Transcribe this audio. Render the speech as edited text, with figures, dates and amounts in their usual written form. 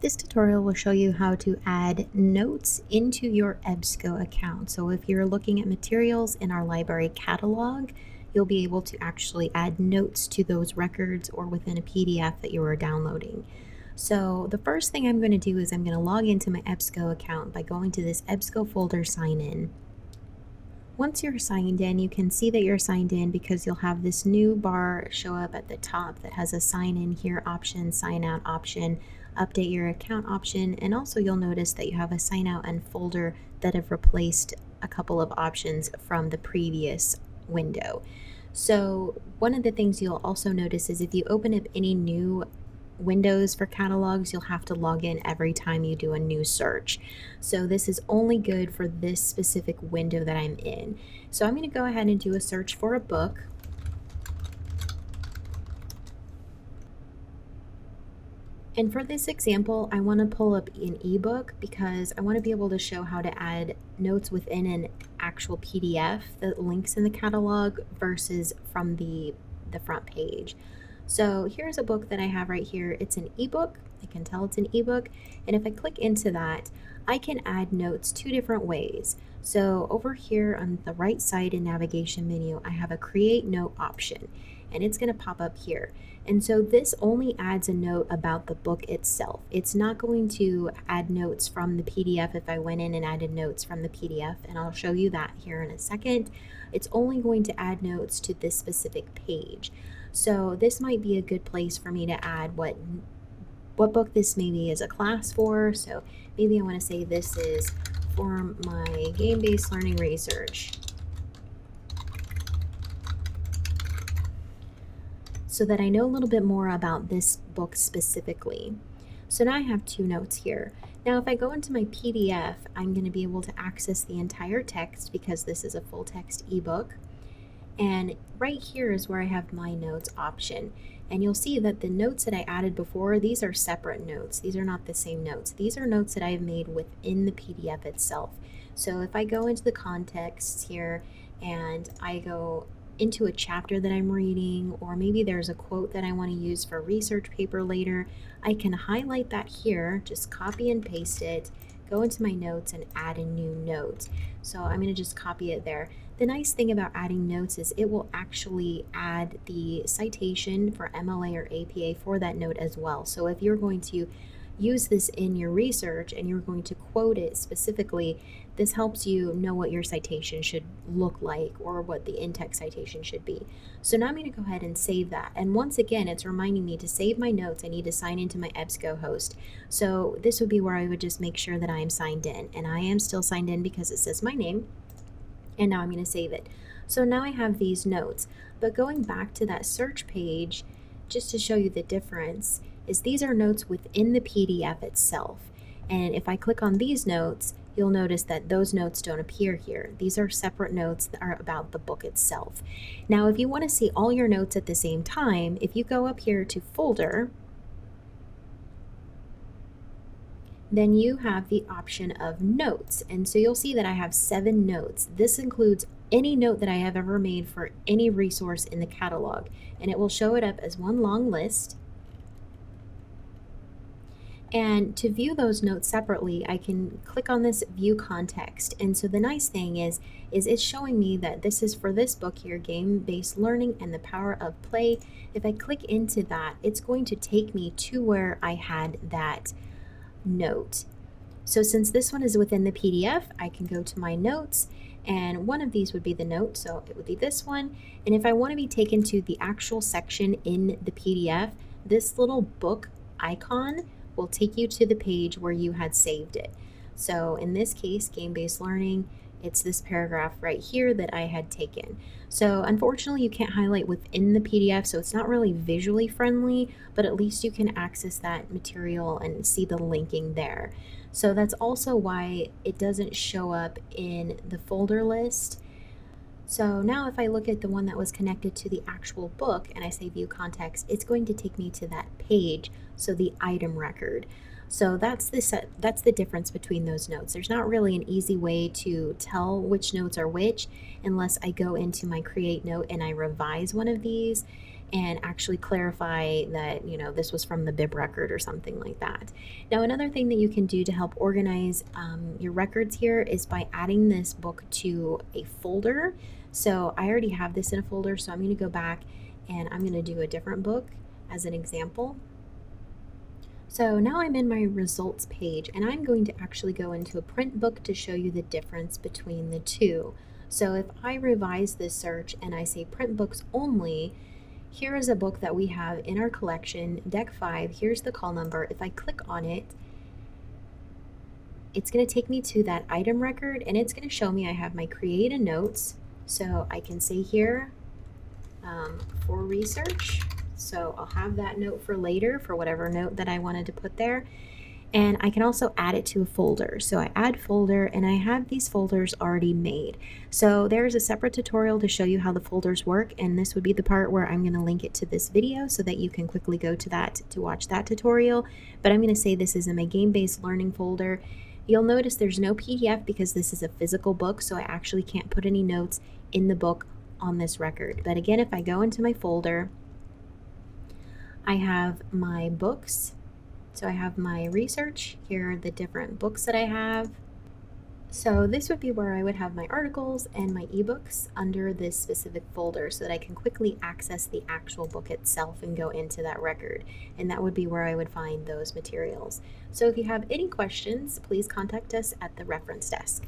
This tutorial will show you how to add notes into your EBSCO account. So if you're looking at materials in our library catalog, you'll be able to actually add notes to those records or within a PDF that you are downloading. So the first thing I'm going to do is I'm going to log into my EBSCO account by going to this EBSCO folder sign in. Once you're signed in, you can see that you're signed in because you'll have this new bar show up at the top that has a sign in here option, sign out option, update your account option, and also you'll notice that you have a sign out and folder that have replaced a couple of options from the previous window. So one of the things you'll also notice is if you open up any new windows for catalogs, you'll have to log in every time you do a new search. So this is only good for this specific window that I'm in. So I'm going to go ahead and do a search for a book. And for this example, I want to pull up an ebook because I want to be able to show how to add notes within an actual PDF that links in the catalog versus from the front page. So here's a book that I have right here. It's an ebook. I can tell it's an ebook. And if I click into that, I can add notes two different ways. So over here on the right side in navigation menu, I have a create note option, and it's going to pop up here. And so this only adds a note about the book itself. It's not going to add notes from the PDF if I went in and added notes from the PDF, and I'll show you that here in a second. It's only going to add notes to this specific page. So this might be a good place for me to add what book this maybe is a class for. So maybe I want to say this is for my game-based learning research, so that I know a little bit more about this book specifically. So now I have two notes here. Now if I go into my PDF, I'm going to be able to access the entire text because this is a full text ebook. And right here is where I have my notes option. And you'll see that the notes that I added before, these are separate notes. These are not the same notes. These are notes that I have made within the PDF itself. So if I go into the context here and I go into a chapter that I'm reading, or maybe there's a quote that I want to use for a research paper later, I can highlight that here, just copy and paste it, go into my notes and add a new note. So I'm going to just copy it there. The nice thing about adding notes is it will actually add the citation for MLA or APA for that note as well. So if you're going to use this in your research and you're going to quote it specifically, this helps you know what your citation should look like or what the in-text citation should be. So now I'm going to go ahead and save that. And once again, it's reminding me to save my notes. I need to sign into my EBSCO host. So this would be where I would just make sure that I am signed in. And I am still signed in because it says my name. And now I'm going to save it. So now I have these notes. But going back to that search page, just to show you the difference, is these are notes within the PDF itself. And if I click on these notes, you'll notice that those notes don't appear here. These are separate notes that are about the book itself. Now, if you want to see all your notes at the same time, if you go up here to folder, then you have the option of notes. And so you'll see that I have 7 notes. This includes any note that I have ever made for any resource in the catalog, and it will show it up as one long list. And to view those notes separately, I can click on this view context. And so the nice thing is it's showing me that this is for this book here, Game-Based Learning and the Power of Play. If I click into that, it's going to take me to where I had that note. So since this one is within the PDF, I can go to my notes, and one of these would be the note, so it would be this one. And if I want to be taken to the actual section in the PDF, this little book icon will take you to the page where you had saved it. So in this case, game-based learning, it's this paragraph right here that I had taken. So unfortunately, you can't highlight within the PDF, so it's not really visually friendly, but at least you can access that material and see the linking there. So that's also why it doesn't show up in the folder list. So now if I look at the one that was connected to the actual book and I say view context, it's going to take me to that page, so the item record. So that's the difference between those notes. There's not really an easy way to tell which notes are which unless I go into my create note and I revise one of these. and actually clarify that, this was from the bib record or something like that. Now, another thing that you can do to help organize your records here is by adding this book to a folder. So I already have this in a folder, so I'm going to go back and I'm going to do a different book as an example. So now I'm in my results page, and I'm going to actually go into a print book to show you the difference between the two. So if I revise this search and I say print books only, here is a book that we have in our collection, Deck 5. Here's the call number. If I click on it, it's going to take me to that item record, and it's going to show me I have my create a notes. So I can say here for research. So I'll have that note for later for whatever note that I wanted to put there. And I can also add it to a folder. So I add folder, and I have these folders already made. So there's a separate tutorial to show you how the folders work, and this would be the part where I'm going to link it to this video so that you can quickly go to that to watch that tutorial. But I'm going to say this is in my game-based learning folder. You'll notice there's no PDF because this is a physical book, so I actually can't put any notes in the book on this record. But again, if I go into my folder, I have my books. So I have my research. Here are the different books that I have. So this would be where I would have my articles and my ebooks under this specific folder so that I can quickly access the actual book itself and go into that record. And that would be where I would find those materials. So if you have any questions, please contact us at the reference desk.